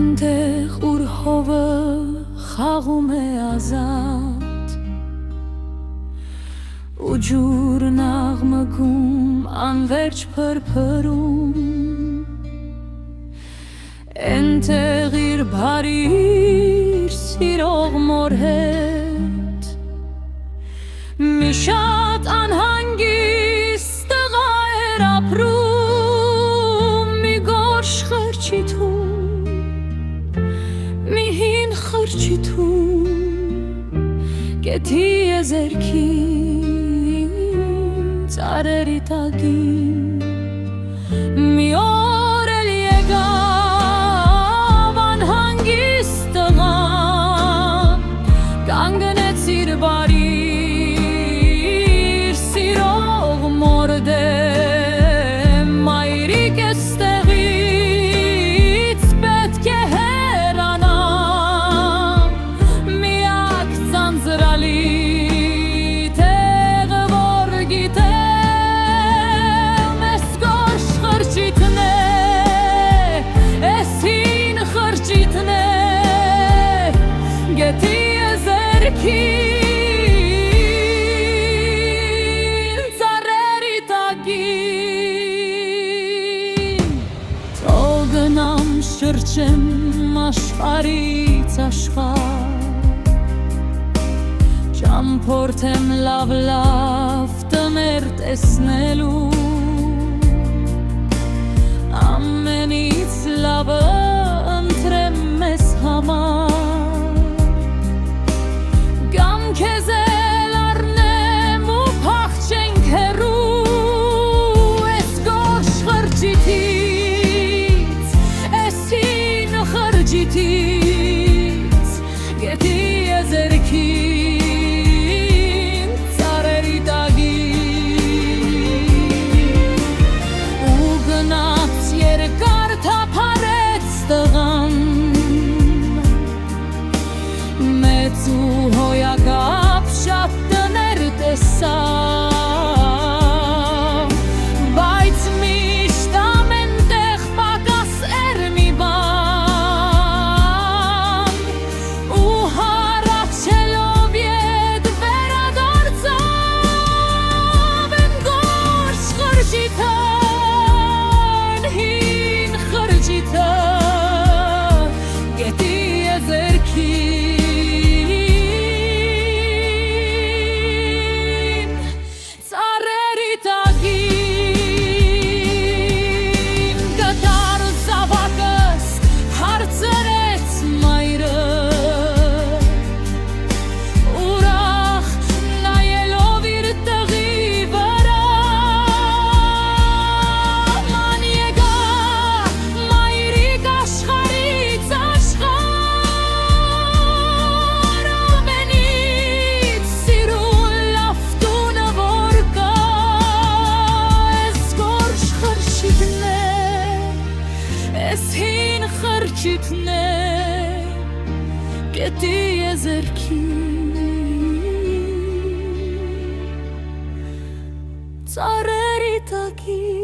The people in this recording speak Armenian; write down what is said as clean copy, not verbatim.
Այնտեղ ուր հովը խաղում է ազատ ու ջուրն աղմկում անվերջ փրփրում Այնտեղ իր բարի սիրող մոր հետ մի շատ անհանգիստ տղա էր ապրում մի գորշ խրճիթում մի հին խրճիթում գետի եզերքի ծառերի տակին մի օր էլ եկավ անհանգիստ տղան կանգնեց իր բարի սիրող մոր դեմ մայրիկ էստեղից պետք է հեռանամ միակ ձանձրալի ծառերի տակին թող գնամ շրջեմ աշխարհից աշխարհ ճամփորդեմ լավ տներ տեսնելու ամենից լավը ընտրեմ մեզ համար Քեզ էլ առնեմ ու փախչենք հեռու Էս գորշ խրճիթից, էս հին խրճիթից Գետի եզերքին, ծառերի տակին Ու գնաց երկար թափարեց տղան Մեծ ու հոյակապ շատ տներ տեսավ Բայց միշտ ամենտեղ պակաս էր մի բան Ու հառաչելով ետ վերադարձավ Են գորշ խրճիթը, հին խրճիթը Գետի եզերքին Խրճիթն է գետի եզերքին ծառերի տակին